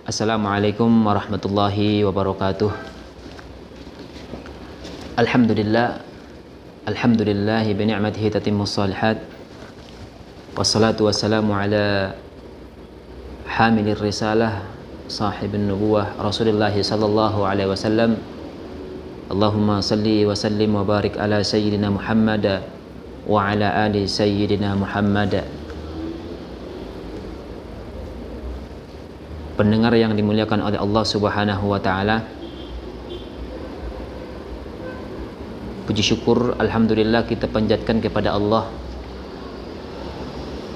Assalamualaikum warahmatullahi wabarakatuh. Alhamdulillahi bi ni'matihi tatimmus shalihat. Wassalatu wassalamu ala hamilir risalah sahibin nubuwah Rasulullah sallallahu alaihi wasallam. Allahumma salli wa sallim wa barik ala sayyidina Muhammad wa ala ali sayyidina Muhammad. Pendengar yang dimuliakan oleh Allah Subhanahu wa taala, puji syukur alhamdulillah kita panjatkan kepada Allah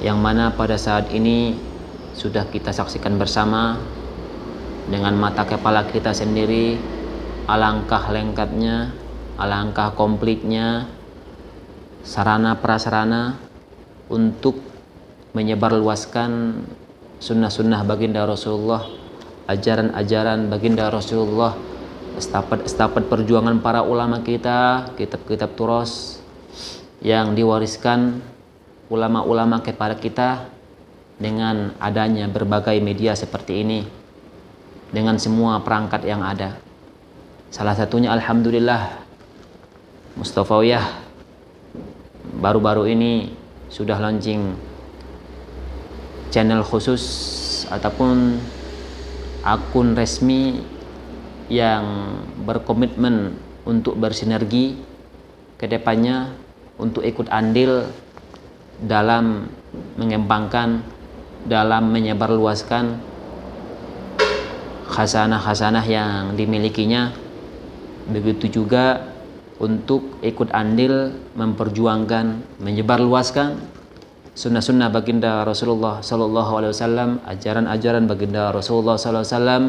yang mana pada saat ini sudah kita saksikan bersama dengan mata kepala kita sendiri. Alangkah lengkapnya, alangkah komplitnya sarana prasarana untuk menyebarluaskan sunnah-sunnah baginda Rasulullah, ajaran-ajaran baginda Rasulullah, estafet perjuangan para ulama kita, kitab-kitab turos yang diwariskan ulama-ulama kepada kita dengan adanya berbagai media seperti ini, dengan semua perangkat yang ada. Salah satunya alhamdulillah Mustafawiyah baru-baru ini sudah launching channel khusus ataupun akun resmi yang berkomitmen untuk bersinergi ke depannya untuk ikut andil dalam mengembangkan, dalam menyebarluaskan khasanah-khasanah yang dimilikinya. Begitu juga untuk ikut andil memperjuangkan, menyebarluaskan sunnah-sunnah baginda Rasulullah sallallahu alaihi wasallam, ajaran-ajaran baginda Rasulullah sallallahu alaihi wasallam,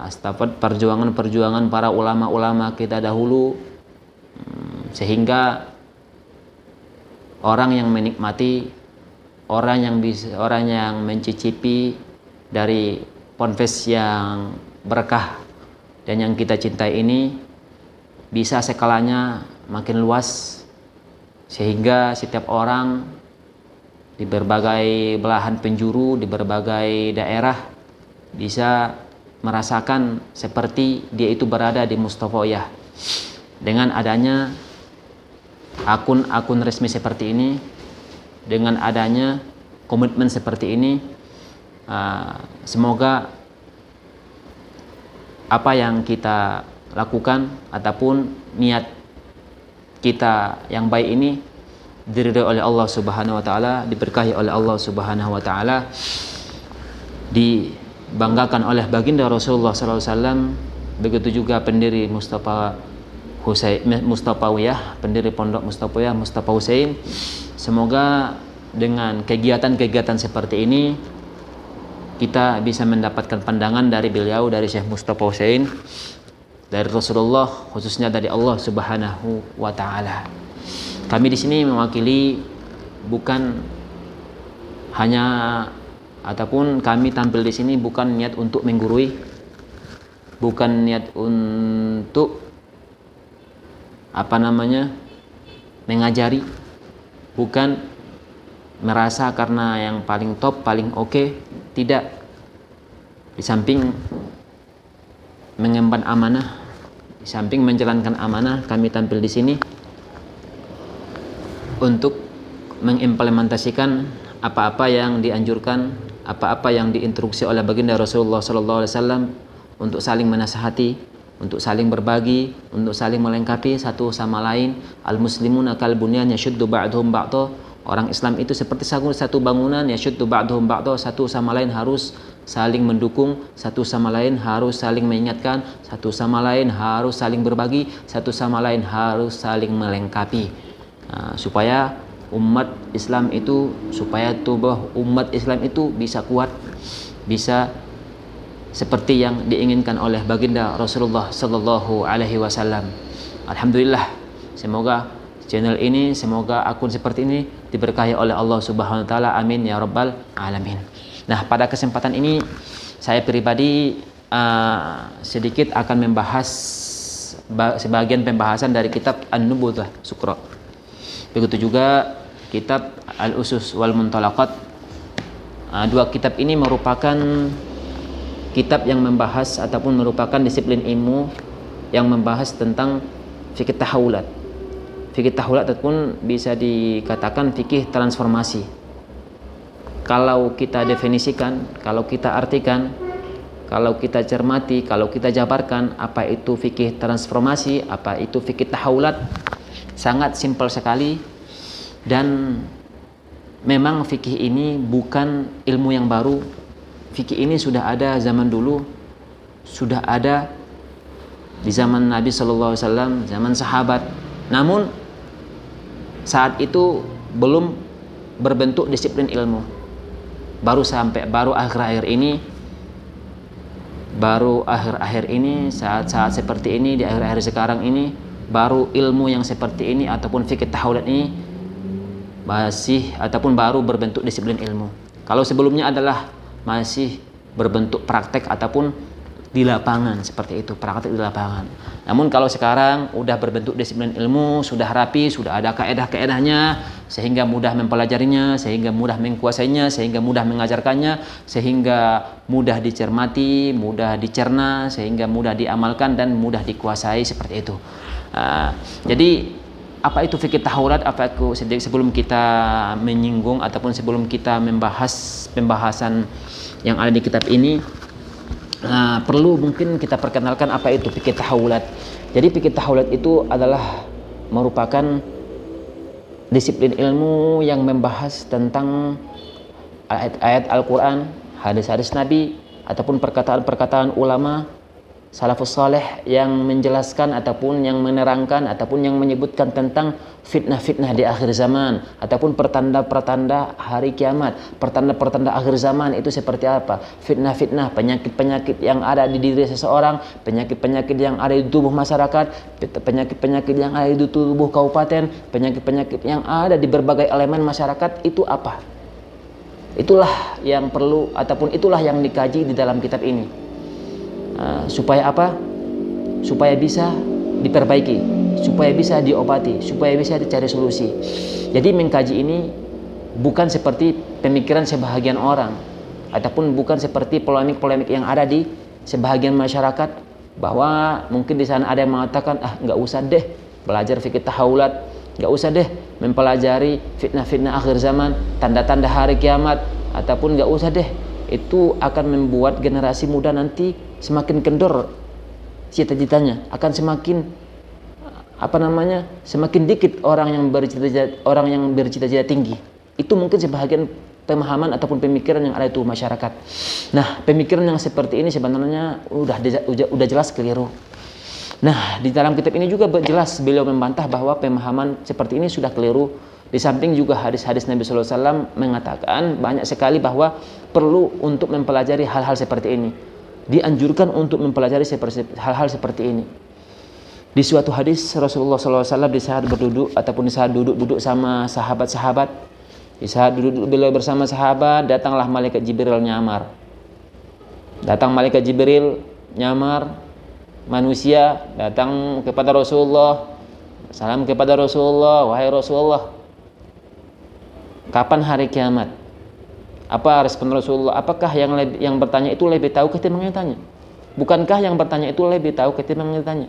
estafet perjuangan-perjuangan para ulama-ulama kita dahulu, sehingga orang yang menikmati, orang yang mencicipi dari ponpes yang berkah dan yang kita cintai ini bisa skalanya makin luas, sehingga setiap orang di berbagai belahan penjuru, di berbagai daerah bisa merasakan seperti dia itu berada di Mustafawiyah. Dengan adanya akun-akun resmi seperti ini, dengan adanya komitmen seperti ini, semoga apa yang kita lakukan ataupun niat kita yang baik ini diridhai oleh Allah Subhanahu wa taala, diberkahi oleh Allah Subhanahu wa taala, dibanggakan oleh baginda Rasulullah sallallahu alaihi wasallam. Begitu juga pendiri Mustafawiyah, pendiri pondok Mustafawiyah, Mustafa Husain. Semoga dengan kegiatan-kegiatan seperti ini kita bisa mendapatkan pandangan dari beliau, dari Syekh Mustafa Husain, dari Rasulullah, khususnya dari Allah Subhanahu wa taala. Kami di sini mewakili bukan hanya ataupun kami tampil di sini bukan niat untuk menggurui, bukan niat untuk mengajari, bukan merasa karena yang paling top, paling oke, tidak. Di samping mengemban amanah, di samping menjalankan amanah, kami tampil di sini untuk mengimplementasikan apa-apa yang dianjurkan, apa-apa yang diinstruksi oleh baginda Rasulullah sallallahu alaihi wasallam, untuk saling menasihati, untuk saling berbagi, untuk saling melengkapi satu sama lain. Al-muslimuna kal bunyan yashuddu ba'dhum ba'dha. Orang Islam itu seperti satu bangunan, yashuddu ba'dhum ba'dha, satu sama lain harus saling mendukung, satu sama lain harus saling mengingatkan, satu sama lain harus saling berbagi, satu sama lain harus saling melengkapi. Supaya umat Islam itu, supaya tubuh umat Islam itu bisa kuat, bisa seperti yang diinginkan oleh baginda Rasulullah sallallahu alaihi wasallam. Alhamdulillah, semoga channel ini, semoga akun seperti ini diberkahi oleh Allah Subhanahu wa taala. Amin ya rabbal alamin. Nah, pada kesempatan ini saya pribadi sedikit akan membahas sebagian pembahasan dari kitab An-Nubuwah Sukra. Begitu juga kitab Al-Usus wal Muntalaqat. Dua kitab ini merupakan kitab yang membahas ataupun merupakan disiplin ilmu yang membahas tentang fikih tahawulat. Fikih tahawulat ataupun bisa dikatakan fikih transformasi. Kalau kita definisikan, kalau kita artikan, kalau kita cermati, kalau kita jabarkan apa itu fikih transformasi, apa itu fikih tahawulat, sangat simpel sekali. Dan memang fikih ini bukan ilmu yang baru. Fikih ini sudah ada zaman dulu, sudah ada di zaman Nabi SAW, zaman sahabat. Namun saat itu belum berbentuk disiplin ilmu. Baru akhir-akhir ini, saat-saat seperti ini, di akhir-akhir sekarang ini, baru ilmu yang seperti ini ataupun fikih tahawulat ini baru berbentuk disiplin ilmu. Kalau sebelumnya adalah masih berbentuk praktek ataupun di lapangan, seperti itu, praktek di lapangan. Namun kalau sekarang udah berbentuk disiplin ilmu, sudah rapi, sudah ada kaedah-kaedahnya, sehingga mudah mempelajarinya, sehingga mudah menguasainya, sehingga mudah mengajarkannya, sehingga mudah dicermati, mudah dicerna, sehingga mudah diamalkan dan mudah dikuasai, seperti itu. Jadi apa itu fikih tahawulat? Sebelum kita menyinggung ataupun sebelum kita membahas pembahasan yang ada di kitab ini, perlu mungkin kita perkenalkan apa itu fikih tahawulat. Jadi fikih tahawulat itu adalah merupakan disiplin ilmu yang membahas tentang ayat-ayat Al-Quran, hadis-hadis Nabi, ataupun perkataan-perkataan ulama salafus saleh yang menjelaskan ataupun yang menerangkan ataupun yang menyebutkan tentang fitnah-fitnah di akhir zaman ataupun pertanda-pertanda hari kiamat. Pertanda-pertanda akhir zaman itu seperti apa? Fitnah-fitnah, penyakit-penyakit yang ada di diri seseorang, penyakit-penyakit yang ada di tubuh masyarakat, penyakit-penyakit yang ada di tubuh kabupaten, penyakit-penyakit yang ada di berbagai elemen masyarakat, itu apa? Itulah yang perlu ataupun itulah yang dikaji di dalam kitab ini. Supaya apa? Supaya bisa diperbaiki, supaya bisa diobati, supaya bisa dicari solusi. Jadi mengkaji ini bukan seperti pemikiran sebahagian orang ataupun bukan seperti polemik-polemik yang ada di sebahagian masyarakat, bahwa mungkin di sana ada yang mengatakan nggak usah deh belajar fikih tahawulat, nggak usah deh mempelajari fitnah-fitnah akhir zaman, tanda-tanda hari kiamat, ataupun nggak usah deh, itu akan membuat generasi muda nanti semakin kendor cita-citanya, akan semakin semakin dikit orang yang bercita-cita tinggi. Itu mungkin sebahagian pemahaman ataupun pemikiran yang ada itu masyarakat. Nah, pemikiran yang seperti ini sebenarnya udah jelas keliru. Nah, di dalam kitab ini juga jelas beliau membantah bahwa pemahaman seperti ini sudah keliru. Di samping juga hadis-hadis Nabi SAW mengatakan banyak sekali bahwa perlu untuk mempelajari hal-hal seperti ini. Dianjurkan untuk mempelajari hal-hal seperti ini. Di suatu hadis Rasulullah SAW di saat berduduk ataupun di saat duduk sama sahabat-sahabat, di saat duduk beliau bersama sahabat, datanglah malaikat Jibril nyamar. Datang malaikat Jibril nyamar, manusia datang kepada Rasulullah, salam kepada Rasulullah, wahai Rasulullah, kapan hari kiamat? Apa respon Rasulullah? Apakah yang bertanya itu lebih tahu ketimbang yang tanya? Bukankah yang bertanya itu lebih tahu ketimbang yang tanya?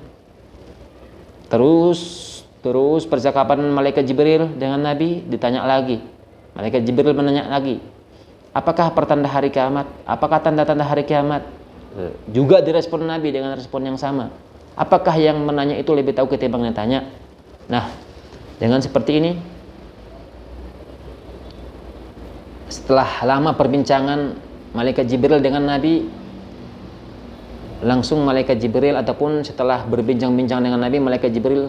Terus percakapan malaikat Jibril dengan Nabi ditanya lagi. Malaikat Jibril menanya lagi, apakah pertanda hari kiamat? Apakah tanda-tanda hari kiamat? Juga direspon Nabi dengan respon yang sama. Apakah yang menanya itu lebih tahu ketimbang yang tanya? Nah, dengan seperti ini, setelah lama perbincangan malaikat Jibril dengan Nabi, langsung malaikat Jibril ataupun setelah berbincang-bincang dengan Nabi, malaikat Jibril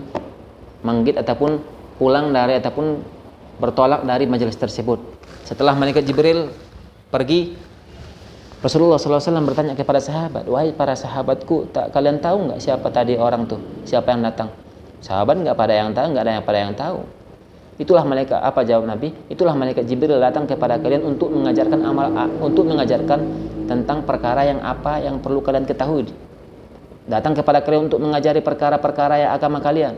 manggit ataupun pulang dari ataupun bertolak dari majelis tersebut. Setelah malaikat Jibril pergi, Rasulullah SAW bertanya kepada sahabat, wahai para sahabatku, kalian tahu nggak siapa tadi orang tuh, siapa yang datang? Sahabat nggak pada yang tahu, nggak ada yang pada yang tahu. Itulah malaikat, apa jawab Nabi? Itulah malaikat Jibril datang kepada kalian untuk mengajarkan untuk mengajarkan tentang perkara yang apa yang perlu kalian ketahui. Datang kepada kalian untuk mengajari perkara-perkara yang agama kalian.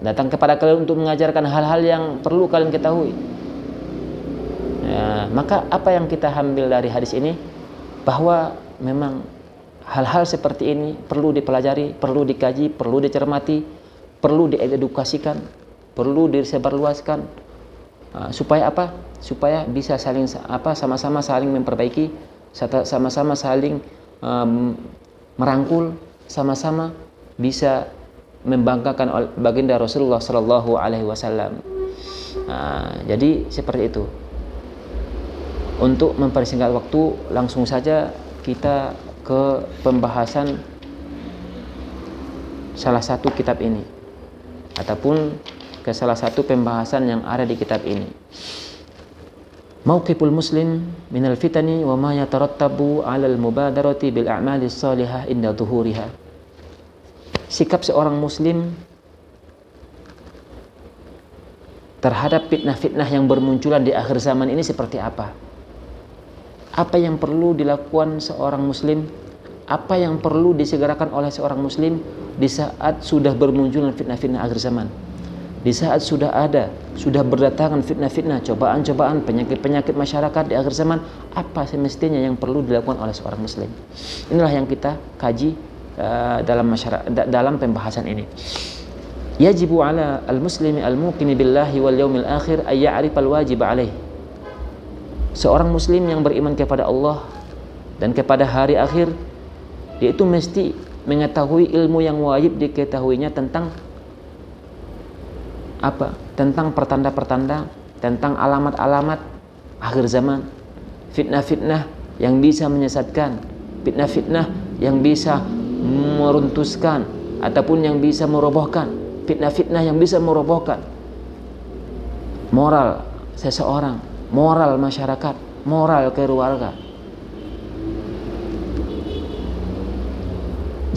Datang kepada kalian untuk mengajarkan hal-hal yang perlu kalian ketahui. Ya, maka apa yang kita ambil dari hadis ini? Bahwa memang hal-hal seperti ini perlu dipelajari, perlu dikaji, perlu dicermati, perlu diedukasikan, perlu disebarluaskan. Supaya apa? Supaya bisa saling sama-sama saling memperbaiki, sama-sama saling merangkul, sama-sama bisa membanggakan baginda Rasulullah Sallallahu Alaihi Wasallam. Jadi seperti itu. Untuk mempersingkat waktu, langsung saja kita ke pembahasan salah satu kitab ini, ataupun ke salah satu pembahasan yang ada di kitab ini. Mauqiful muslim minal fitani wa ma yatarattabu 'alal mubadarati bil a'malis salihah inda dhuhuriha. Sikap seorang muslim terhadap fitnah-fitnah yang bermunculan di akhir zaman ini seperti apa? Apa yang perlu dilakukan seorang muslim? Apa yang perlu disegerakan oleh seorang muslim di saat sudah bermunculan fitnah-fitnah akhir zaman? Di saat sudah berdatangan fitnah-fitnah, cobaan-cobaan, penyakit-penyakit masyarakat di akhir zaman, apa semestinya yang perlu dilakukan oleh seorang muslim? Inilah yang kita kaji dalam pembahasan ini. Yajibu ala al-muslimi al-muqini billahi wal yaumil akhir ay ya'rifal wajib alaih. Seorang muslim yang beriman kepada Allah dan kepada hari akhir, dia itu mesti mengetahui ilmu yang wajib diketahuinya tentang apa? Tentang pertanda-pertanda, tentang alamat-alamat akhir zaman, fitnah-fitnah yang bisa menyesatkan, fitnah-fitnah yang bisa meruntuhkan ataupun yang bisa merobohkan, fitnah-fitnah yang bisa merobohkan moral seseorang, moral masyarakat, moral keluarga.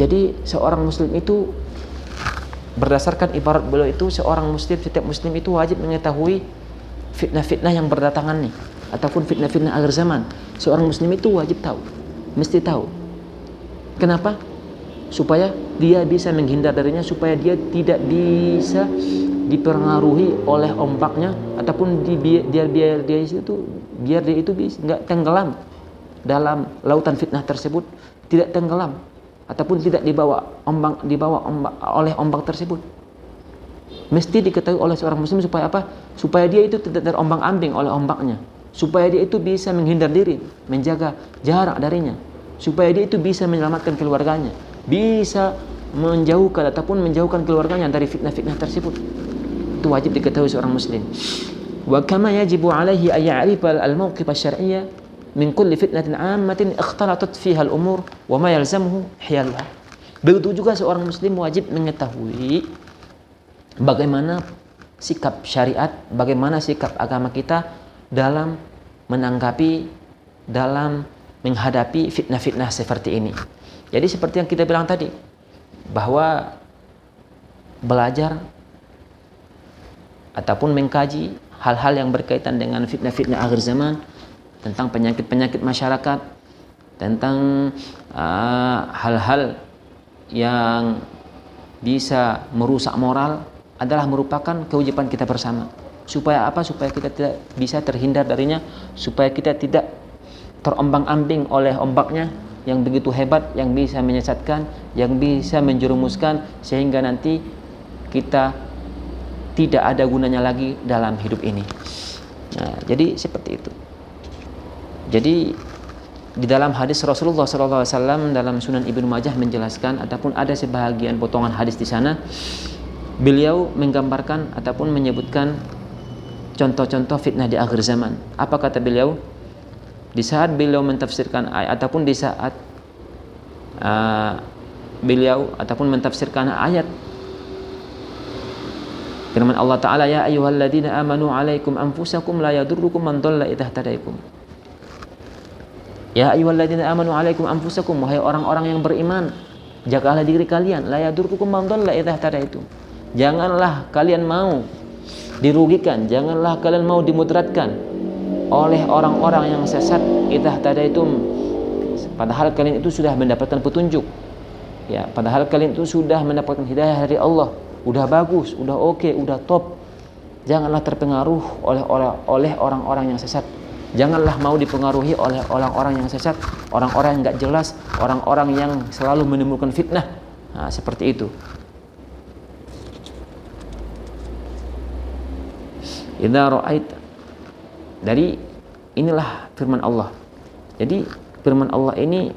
Jadi seorang muslim itu, berdasarkan ibarat beliau itu, seorang muslim, setiap muslim itu wajib mengetahui fitnah-fitnah yang berdatangan nih, ataupun fitnah-fitnah akhir zaman. Seorang muslim itu wajib tahu, mesti tahu. Kenapa? Supaya dia bisa menghindar darinya, supaya dia tidak bisa dipengaruhi oleh ombaknya, ataupun biar dia itu nggak tenggelam dalam lautan fitnah tersebut, tidak tenggelam ataupun tidak dibawa oleh ombak tersebut. Mesti diketahui oleh seorang muslim supaya apa? Supaya dia itu tidak terombang-ambing oleh ombaknya, supaya dia itu bisa menghindar diri, menjaga jarak darinya, supaya dia itu bisa menyelamatkan keluarganya, bisa menjauhkan keluarganya dari fitnah-fitnah tersebut. Itu wajib diketahui seorang muslim. Wa kama yajibu alaihi ay ya'rifa al-mawqif asy-syar'iyya min kulli fitnatin 'ammatin ikhtalatat fiha al-umur wa ma yalzamuhu hiyaluha. Begitu juga seorang muslim wajib mengetahui bagaimana sikap syariat, bagaimana sikap agama kita dalam menanggapi, dalam menghadapi fitnah-fitnah seperti ini. Jadi seperti yang kita bilang tadi, bahwa belajar ataupun mengkaji hal-hal yang berkaitan dengan fitnah-fitnah akhir zaman, tentang penyakit-penyakit masyarakat, tentang hal-hal yang bisa merusak moral, adalah merupakan kewajiban kita bersama. Supaya apa? Supaya kita tidak bisa terhindar darinya, supaya kita tidak terombang-ambing oleh ombaknya yang begitu hebat, yang bisa menyesatkan, yang bisa menjerumuskan, sehingga nanti kita tidak ada gunanya lagi dalam hidup ini. Nah, jadi seperti itu. Jadi di dalam hadis Rasulullah SAW dalam Sunan Ibnu Majah menjelaskan, ataupun ada sebahagian potongan hadis di sana, beliau menggambarkan ataupun menyebutkan contoh-contoh fitnah di akhir zaman. Apa kata beliau? Di saat beliau mentafsirkan ayat, ataupun di saat beliau ataupun mentafsirkan ayat firman Allah Ta'ala, ya ayyuhalladzina amanu alaikum anfusakum la yadurrukum man dhalla idza ihtadaitum. Ya ayyuhalladzina amanu alaikum anfusakum, wahai orang-orang yang beriman, jagalah diri kalian, la yadurrukum man dhalla idza ihtadaitum. Janganlah kalian mau dirugikan, janganlah kalian mau dimudaratkan oleh orang-orang yang sesat, idza ihtadaitum, padahal kalian itu sudah mendapatkan petunjuk. Ya, padahal kalian itu sudah mendapatkan hidayah dari Allah. Udah bagus, udah oke, udah top. Janganlah terpengaruh oleh orang-orang yang sesat. Janganlah mau dipengaruhi oleh orang-orang yang sesat, orang-orang yang enggak jelas, orang-orang yang selalu menimbulkan fitnah. Nah, seperti itu. Idza ra'aita, dari inilah firman Allah. Jadi firman Allah ini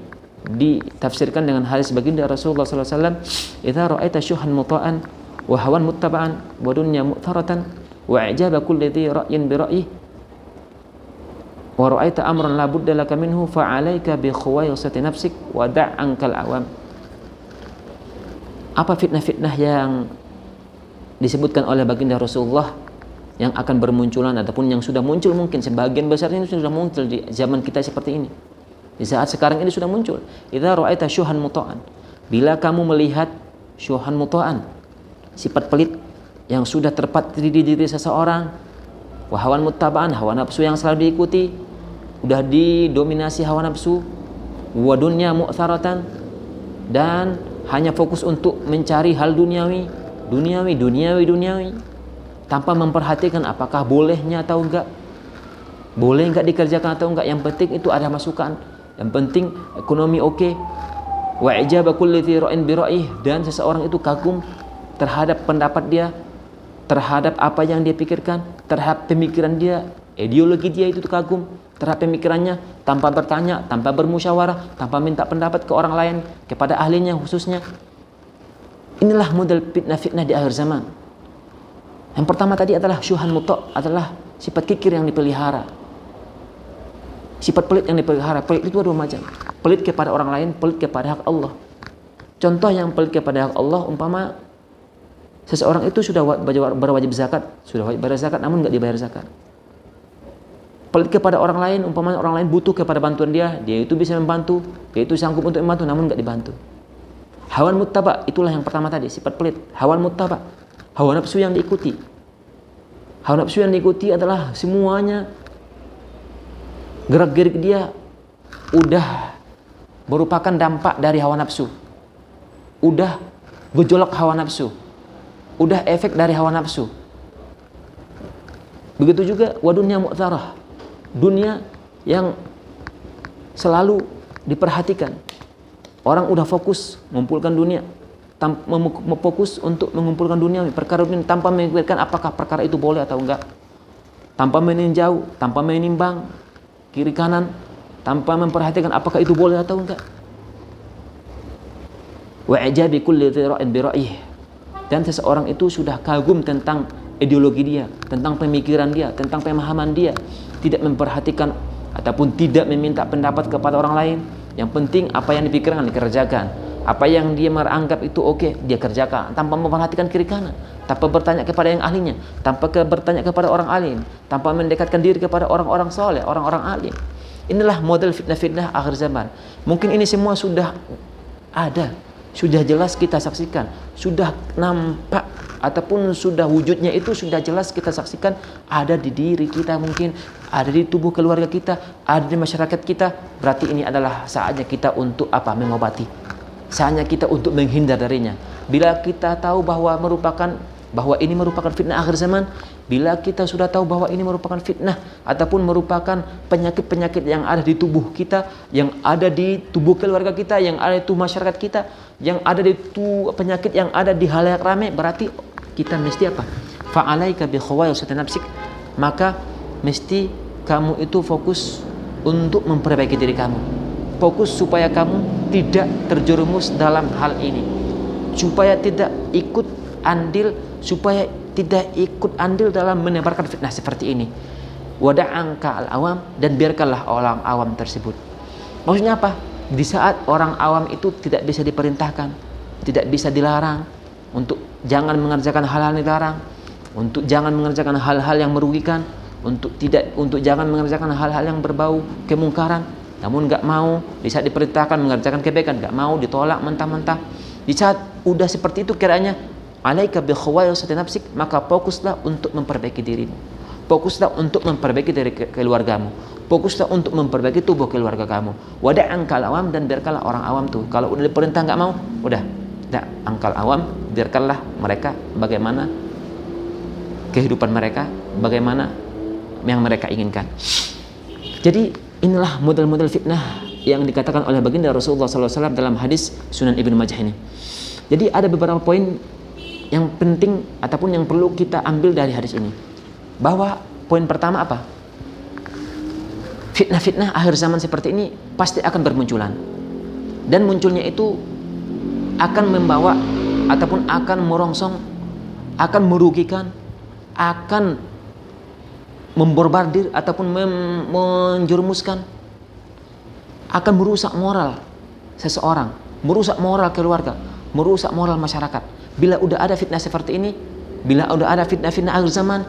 ditafsirkan dengan hadis baginda Rasulullah sallallahu alaihi wasallam, idza ra'aita syuhan muta'an wa hawan muttaba'an wa dunya mu'tharatan wa i'jaba kulli dhi ra'yin bi ra'yihi wa ra'aita amran la budda laka minhu fa 'alaika bi khuwaisati nafsik wa da' ankal awam. Apa fitnah-fitnah yang disebutkan oleh baginda Rasulullah yang akan bermunculan ataupun yang sudah muncul, mungkin sebagian besarnya sudah muncul di zaman kita seperti ini. Di saat sekarang ini sudah muncul. Idza ra'aita syuhan muta'an, bila kamu melihat syuhan muta'an, sifat pelit yang sudah terpatri di diri seseorang, wa hawan muttaba'an, hawa nafsu yang selalu diikuti, udah didominasi hawa nafsu, wa dunya mu'tharatan, dan hanya fokus untuk mencari hal duniawi, tanpa memperhatikan apakah bolehnya atau enggak, boleh enggak dikerjakan atau enggak. Yang penting itu ada masukan, yang penting ekonomi oke. Wa ijaba kulli dhi ra'in bi ra'yih, dan seseorang itu kagum terhadap pendapat dia, terhadap apa yang dia pikirkan, terhadap pemikiran dia, ideologi dia itu kagum terhadap pemikirannya, tanpa bertanya, tanpa bermusyawarah, tanpa minta pendapat ke orang lain, kepada ahlinya khususnya. Inilah model fitnah-fitnah di akhir zaman. Yang pertama tadi adalah syuhan muta', adalah sifat kikir yang dipelihara, sifat pelit yang dipelihara. Pelit itu dua macam, pelit kepada orang lain, pelit kepada hak Allah. Contoh yang pelit kepada hak Allah, umpama seseorang itu sudah berwajib zakat, sudah wajib bayar zakat namun enggak dibayar zakat. Pelit kepada orang lain, umpama orang lain butuh kepada bantuan dia itu bisa membantu, dia itu sanggup untuk membantu namun enggak dibantu. Hawan muttaba, itulah yang pertama tadi, sifat pelit. Hawan muttaba, hawa nafsu yang diikuti. Hawa nafsu yang diikuti adalah semuanya gerak-gerik dia udah merupakan dampak dari hawa nafsu, udah gejolak hawa nafsu, udah efek dari hawa nafsu. Begitu juga wadunya mu'tarah, dunia yang selalu diperhatikan. Orang udah fokus mengumpulkan dunia, fokus untuk mengumpulkan dunia, perkara dunia, tanpa memikirkan apakah perkara itu boleh atau enggak, tanpa meninjau, tanpa menimbang kiri kanan, tanpa memperhatikan apakah itu boleh atau enggak. Wa ijabi kulli dhi ra'in bi ra'yihi, dan seseorang itu sudah kagum tentang ideologi dia, tentang pemikiran dia, tentang pemahaman dia, tidak memperhatikan ataupun tidak meminta pendapat kepada orang lain. Yang penting apa yang dipikirkan dikerjakan, apa yang dia menganggap itu oke, dia kerjakan tanpa memperhatikan kiri kanan, tanpa bertanya kepada yang ahlinya, tanpa bertanya kepada orang alim, tanpa mendekatkan diri kepada orang-orang soleh, orang-orang alim. Inilah model fitnah-fitnah akhir zaman. Mungkin ini semua sudah ada, sudah jelas kita saksikan, sudah nampak ataupun sudah wujudnya itu sudah jelas kita saksikan, ada di diri kita, mungkin ada di tubuh keluarga kita, ada di masyarakat kita. Berarti ini adalah saatnya kita untuk apa? Mengobati. Saatnya kita untuk menghindar darinya. Bila kita tahu bahwa ini merupakan fitnah akhir zaman, bila kita sudah tahu bahwa ini merupakan fitnah ataupun merupakan penyakit-penyakit yang ada di tubuh kita, yang ada di tubuh keluarga kita, yang ada di tubuh masyarakat kita, yang ada di penyakit yang ada di halayak ramai, berarti kita mesti apa? Fa'alaika bi khawaisati nafsik, maka mesti kamu itu fokus untuk memperbaiki diri kamu. Fokus supaya kamu tidak terjerumus dalam hal ini, supaya tidak ikut andil, supaya tidak ikut andil dalam menebarkan fitnah seperti ini. Wada'anka al-awam, dan biarkanlah orang awam tersebut. Maksudnya apa? Di saat orang awam itu tidak bisa diperintahkan, tidak bisa dilarang untuk jangan mengerjakan hal-hal yang dilarang, untuk jangan mengerjakan hal-hal yang merugikan, untuk jangan mengerjakan hal-hal yang berbau kemungkaran, namun enggak mau. Di saat diperintahkan mengerjakan kebaikan, enggak mau, ditolak mentah-mentah. Di saat udah seperti itu kiranya, alaika bi khawaisati nafsik, maka fokuslah untuk memperbaiki dirimu, fokuslah untuk memperbaiki dari keluargamu, fokuslah untuk memperbaiki tubuh keluarga kamu. Wada'ankal awam, dan biarkanlah orang awam tuh kalau udah diperintah enggak mau, udah angkal awam, biarkanlah mereka bagaimana kehidupan mereka, bagaimana yang mereka inginkan. Jadi inilah model-model fitnah yang dikatakan oleh baginda Rasulullah SAW dalam hadis Sunan Ibnu Majah ini. Jadi ada beberapa poin yang penting ataupun yang perlu kita ambil dari hadis ini. Bahwa poin pertama apa? Fitnah-fitnah akhir zaman seperti ini pasti akan bermunculan. Dan munculnya itu akan membawa ataupun akan merongsong, akan merugikan, akan memborbardir ataupun menjerumuskan, akan merusak moral seseorang, merusak moral keluarga, merusak moral masyarakat. Bila udah ada fitnah seperti ini, bila udah ada fitnah-fitnah akhir zaman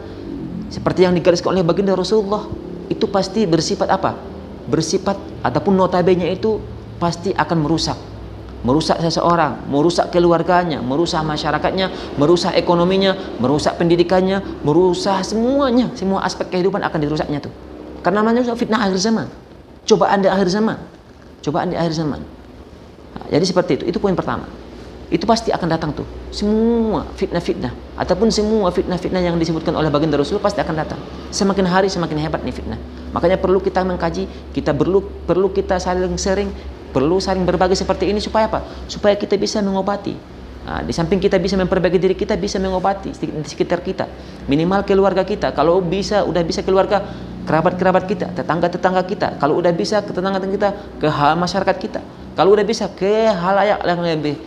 seperti yang digariskan oleh baginda Rasulullah, itu pasti bersifat apa? Bersifat ataupun notabene itu pasti akan merusak seseorang, merusak keluarganya, merusak masyarakatnya, merusak ekonominya, merusak pendidikannya, merusak semuanya, semua aspek kehidupan akan dirusaknya tuh. Karena namanya fitnah akhir zaman, cobaan di akhir zaman, cobaan di akhir zaman. Nah, jadi seperti itu poin pertama. Itu pasti akan datang tuh, semua fitnah-fitnah ataupun semua fitnah-fitnah yang disebutkan oleh baginda Rasul pasti akan datang. Semakin hari semakin hebat nih fitnah. Makanya perlu kita mengkaji, kita perlu kita perlu saling berbagi seperti ini supaya apa? Supaya kita bisa mengobati. Nah, di samping kita bisa memperbaiki diri kita, bisa mengobati di sekitar kita. Minimal keluarga kita. Kalau udah bisa keluarga, kerabat-kerabat kita, tetangga-tetangga kita. Kalau udah bisa ke tetangga kita, ke masyarakat kita. Kalau udah bisa ke halayak yang lebih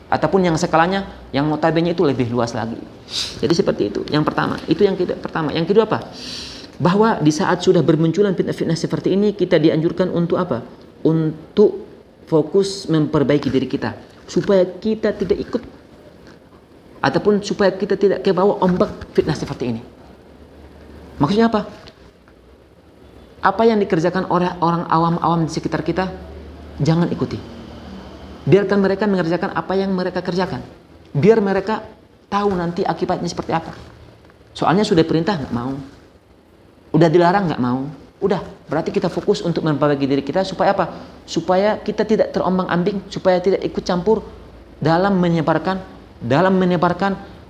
ataupun yang skalanya yang notabene itu lebih luas lagi. Jadi seperti itu. Yang pertama, itu yang pertama. Yang kedua apa? Bahwa di saat sudah bermunculan fitnah-fitnah seperti ini, kita dianjurkan untuk apa? Untuk fokus memperbaiki diri kita supaya kita tidak ikut ataupun supaya kita tidak kebawa ombak fitnah seperti ini. Maksudnya apa? Apa yang dikerjakan oleh orang awam-awam di sekitar kita, jangan ikuti. Biarkan mereka mengerjakan apa yang mereka kerjakan. Biar mereka tahu nanti akibatnya seperti apa. Soalnya sudah perintah nggak mau, udah dilarang nggak mau. Udah, berarti kita fokus untuk memperbaiki diri kita supaya apa? Supaya kita tidak terombang-ambing, supaya tidak ikut campur dalam menyebarkan,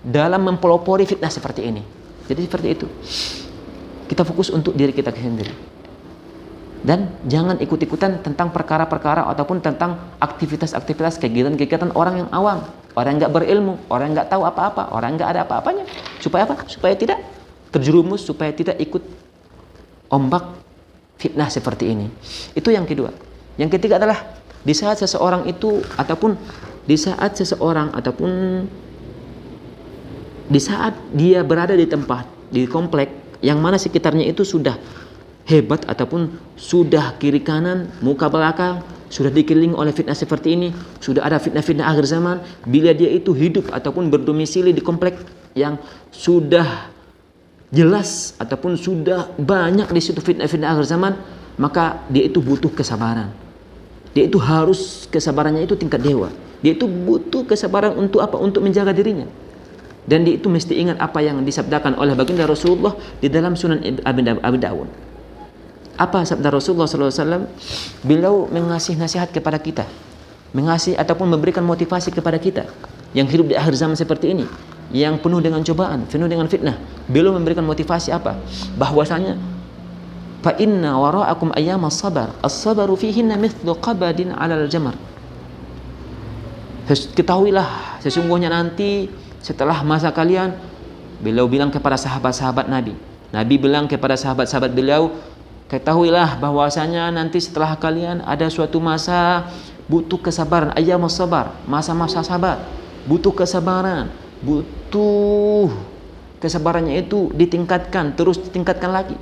dalam mempelopori fitnah seperti ini. Jadi seperti itu. Kita fokus untuk diri kita sendiri. Dan jangan ikut-ikutan tentang perkara-perkara ataupun tentang aktivitas-aktivitas kegiatan-kegiatan orang yang awam, orang yang nggak berilmu, orang yang nggak tahu apa-apa, orang yang nggak ada apa-apanya. Supaya apa? Supaya tidak terjerumus, supaya tidak ikut ombak fitnah seperti ini. Itu yang kedua. Yang ketiga adalah di saat seseorang itu ataupun di saat dia berada di tempat, di komplek yang mana sekitarnya itu sudah hebat ataupun sudah kiri kanan, muka belakang, sudah dikelilingi oleh fitnah seperti ini, sudah ada fitnah-fitnah akhir zaman. Bila dia itu hidup ataupun berdomisili di komplek yang sudah jelas ataupun sudah banyak di situ fitnah-fitnah akhir zaman, maka dia itu butuh kesabaran. Dia itu harus kesabarannya itu tingkat dewa. Dia itu butuh kesabaran untuk apa? Untuk menjaga dirinya. Dan dia itu mesti ingat apa yang disabdakan oleh baginda Rasulullah di dalam Sunan Abi Dawud. Apa sabda Rasulullah SAW? Beliau mengasih nasihat kepada kita, mengasih ataupun memberikan motivasi kepada kita yang hidup di akhir zaman seperti ini, yang penuh dengan cobaan, penuh dengan fitnah. Beliau memberikan motivasi apa? Bahwasanya fa inna wara'akum ayyamas sabar, as-sabaru fihinna mithlu qabadin 'alal jamar. Ketahuilah sesungguhnya nanti setelah masa kalian, beliau bilang kepada sahabat-sahabat Nabi. Nabi bilang kepada sahabat-sahabat beliau, ketahuilah bahwasanya nanti setelah kalian ada suatu masa butuh kesabaran, ayyamus sabar, masa-masa sabar, butuh kesabaran. Butuh kesabarannya itu ditingkatkan, terus ditingkatkan lagi.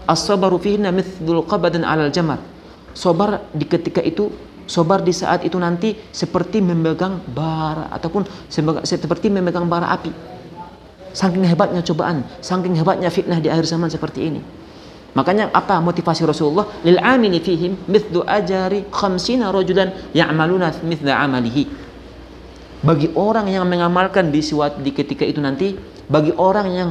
As-sabaru fihinna mithlul qabadin 'alal jamar. Sabar di ketika itu, sabar di saat itu nanti seperti memegang bara ataupun seperti memegang bara api. Saking hebatnya cobaan, saking hebatnya fitnah di akhir zaman seperti ini. Makanya apa motivasi Rasulullah? Lil 'amili fihim mithlu ajari 50 rajulan ya'maluna mithla 'amalihi. Bagi orang yang mengamalkan di ketika itu nanti, bagi orang yang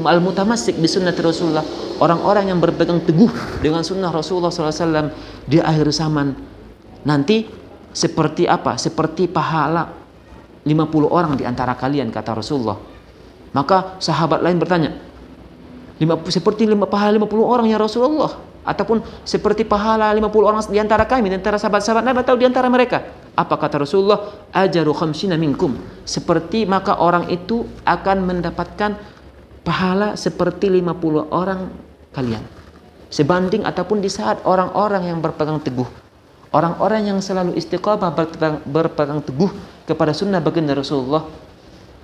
al-mutamassik bi sunnati Rasulullah, orang-orang yang berpegang teguh dengan sunnah Rasulullah SAW di akhir zaman nanti seperti apa? Seperti pahala 50 orang di antara kalian, kata Rasulullah. Maka sahabat lain bertanya, Seperti pahala 50 orang ya Rasulullah, ataupun seperti pahala 50 orang di antara kami, di antara sahabat-sahabat Nabi atau di antara mereka. Apa kata Rasulullah? Ajaru khamsina minkum. Seperti maka orang itu akan mendapatkan pahala seperti 50 orang kalian. Sebanding ataupun di saat orang-orang yang berpegang teguh, orang-orang yang selalu istiqamah berpegang teguh kepada sunnah baginda Rasulullah,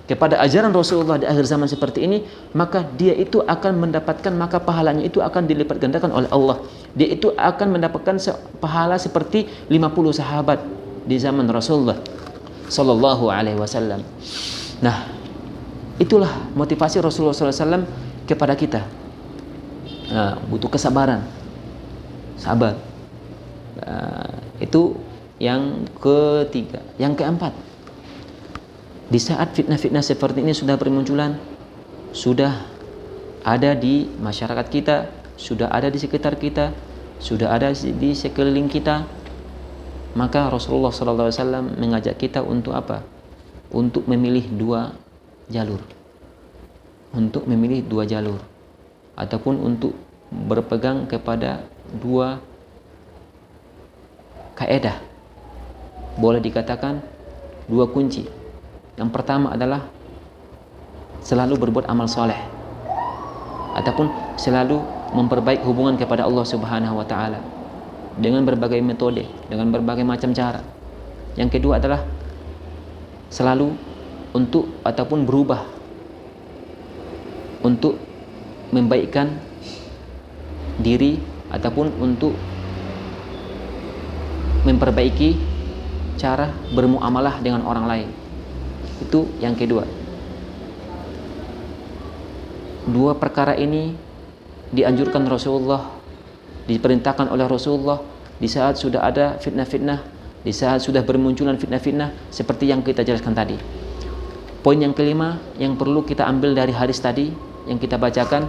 kepada ajaran Rasulullah di akhir zaman seperti ini, maka dia itu akan mendapatkan, maka pahalanya itu akan dilipat gandakan oleh Allah. Dia itu akan mendapatkan pahala seperti 50 sahabat di zaman Rasulullah sallallahu alaihi wasallam. Nah, itulah motivasi Rasulullah SAW kepada kita. Nah, butuh kesabaran, sabar. Itu yang ketiga. Yang keempat, di saat fitnah-fitnah seperti ini sudah bermunculan, sudah ada di masyarakat kita, sudah ada di sekitar kita, sudah ada di sekeliling kita, maka Rasulullah SAW mengajak kita untuk apa? Untuk memilih dua jalur. Untuk memilih dua jalur. Ataupun untuk berpegang kepada dua kaidah. Boleh dikatakan dua kunci. Yang pertama adalah selalu berbuat amal soleh, ataupun selalu memperbaiki hubungan kepada Allah Subhanahu wa Ta'ala dengan berbagai metode, dengan berbagai macam cara. Yang kedua adalah selalu untuk ataupun berubah untuk membaikkan diri ataupun untuk memperbaiki cara bermuamalah dengan orang lain. Itu yang kedua. Dua perkara ini dianjurkan Rasulullah, diperintahkan oleh Rasulullah di saat sudah ada fitnah-fitnah, di saat sudah bermunculan fitnah-fitnah seperti yang kita jelaskan tadi. Poin yang kelima yang perlu kita ambil dari hadis tadi yang kita bacakan,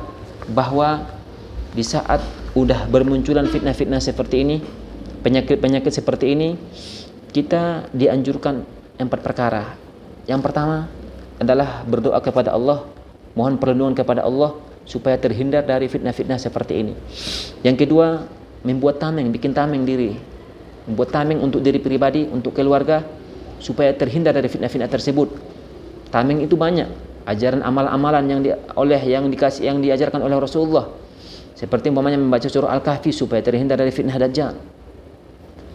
bahwa di saat udah bermunculan fitnah-fitnah seperti ini, penyakit-penyakit seperti ini, kita dianjurkan 4 perkara. Yang pertama adalah berdoa kepada Allah, mohon perlindungan kepada Allah supaya terhindar dari fitnah-fitnah seperti ini. Yang kedua, membuat tameng, bikin tameng diri, membuat tameng untuk diri pribadi, untuk keluarga, supaya terhindar dari fitnah-fitnah tersebut. Tameng itu banyak, ajaran amal-amalan yang diajarkan oleh Rasulullah, seperti umpamanya membaca surah Al-Kahfi supaya terhindar dari fitnah Dajjal.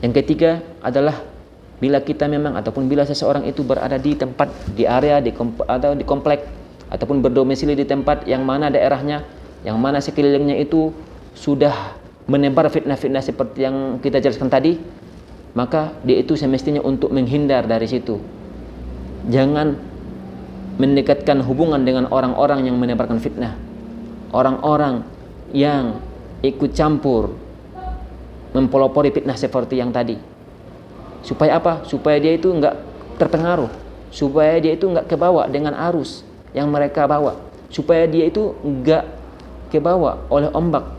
Yang ketiga adalah bila kita memang ataupun bila seseorang itu berada di tempat, di area, atau di komplek, ataupun berdomisili di tempat yang mana daerahnya, yang mana sekelilingnya itu sudah menebar fitnah-fitnah seperti yang kita jelaskan tadi, maka dia itu semestinya untuk menghindar dari situ. Jangan mendekatkan hubungan dengan orang-orang yang menebarkan fitnah, orang-orang yang ikut campur mempelopori fitnah seperti yang tadi. Supaya apa? Supaya dia itu enggak terpengaruh, supaya dia itu enggak kebawa dengan arus yang mereka bawa, supaya dia itu enggak kebawa oleh ombak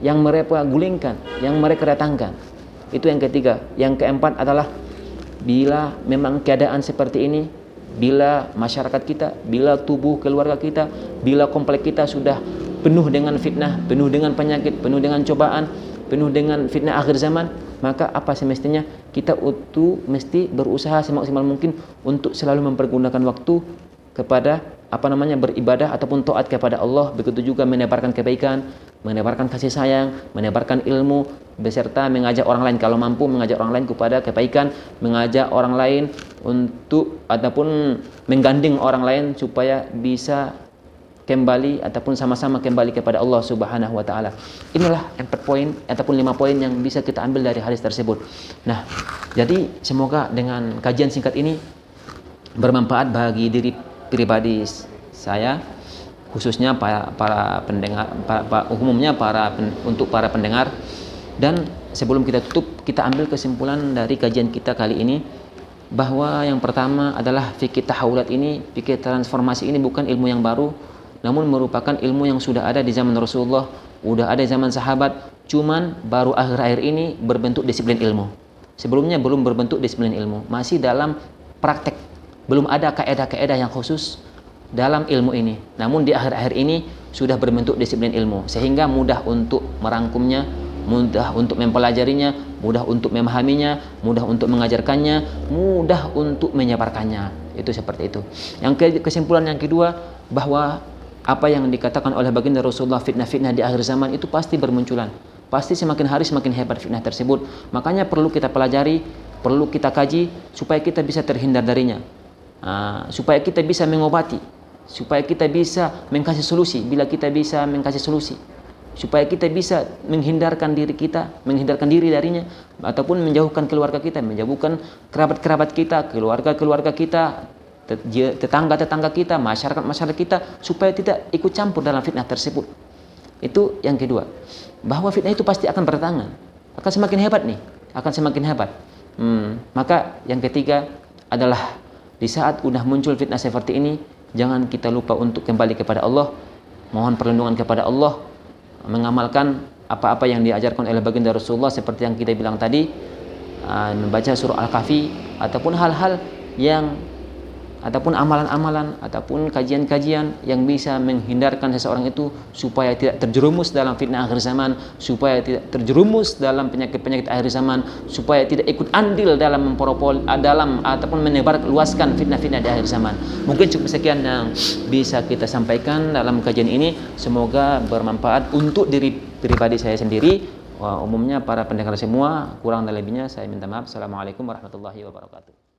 yang mereka gulingkan, yang mereka datangkan. Itu yang ketiga. Yang keempat adalah bila memang keadaan seperti ini, bila masyarakat kita, bila tubuh keluarga kita, bila komplek kita sudah penuh dengan fitnah, penuh dengan penyakit, penuh dengan cobaan, penuh dengan fitnah akhir zaman, maka apa semestinya kita mesti berusaha semaksimal mungkin untuk selalu mempergunakan waktu kepada beribadah ataupun taat kepada Allah. Begitu juga menebarkan kebaikan, menebarkan kasih sayang, menebarkan ilmu, beserta mengajak orang lain, kalau mampu mengajak orang lain kepada kebaikan, mengajak orang lain untuk ataupun menggandeng orang lain supaya bisa kembali ataupun sama-sama kembali kepada Allah Subhanahu wa Ta'ala. Inilah 4 poin ataupun 5 poin yang bisa kita ambil dari hadis tersebut. Nah, jadi semoga dengan kajian singkat ini bermanfaat bagi diri pribadi saya, khususnya para pendengar, umumnya untuk para pendengar. Dan sebelum kita tutup, kita ambil kesimpulan dari kajian kita kali ini, bahwa yang pertama adalah fikih tahawulat ini, fikih transformasi ini bukan ilmu yang baru, namun merupakan ilmu yang sudah ada di zaman Rasulullah, sudah ada di zaman sahabat, cuman baru akhir-akhir ini berbentuk disiplin ilmu. Sebelumnya belum berbentuk disiplin ilmu, masih dalam praktek, belum ada kaedah-kaedah yang khusus dalam ilmu ini. Namun di akhir-akhir ini sudah berbentuk disiplin ilmu, sehingga mudah untuk merangkumnya, mudah untuk mempelajarinya, mudah untuk memahaminya, mudah untuk mengajarkannya, mudah untuk menyebarkannya. Itu seperti itu. Yang kesimpulan yang kedua, bahwa apa yang dikatakan oleh baginda Rasulullah, fitnah-fitnah di akhir zaman itu pasti bermunculan. Pasti semakin hari semakin hebat fitnah tersebut. Makanya perlu kita pelajari, perlu kita kaji supaya kita bisa terhindar darinya. Supaya kita bisa mengobati, supaya kita bisa mengkasih solusi bila kita bisa mengkasih solusi, supaya kita bisa menghindarkan diri kita, menghindarkan diri darinya, ataupun menjauhkan keluarga kita, menjauhkan kerabat-kerabat kita, keluarga-keluarga kita, tetangga-tetangga kita, masyarakat-masyarakat kita, supaya tidak ikut campur dalam fitnah tersebut. Itu yang kedua, bahwa fitnah itu pasti akan berdatangan, akan semakin hebat nih, akan semakin hebat. Maka yang ketiga adalah di saat udah muncul fitnah seperti ini, jangan kita lupa untuk kembali kepada Allah, mohon perlindungan kepada Allah, mengamalkan apa-apa yang diajarkan oleh baginda Rasulullah seperti yang kita bilang tadi, membaca surah Al-Kahfi, ataupun hal-hal yang, ataupun amalan-amalan, ataupun kajian-kajian yang bisa menghindarkan seseorang itu supaya tidak terjerumus dalam fitnah akhir zaman, supaya tidak terjerumus dalam penyakit-penyakit akhir zaman, supaya tidak ikut andil dalam ataupun menebar luaskan fitnah-fitnah di akhir zaman. Mungkin cukup sekian yang bisa kita sampaikan dalam kajian ini. Semoga bermanfaat untuk diri pribadi saya sendiri. Umumnya para pendengar semua, kurang dan lebihnya saya minta maaf. Assalamualaikum warahmatullahi wabarakatuh.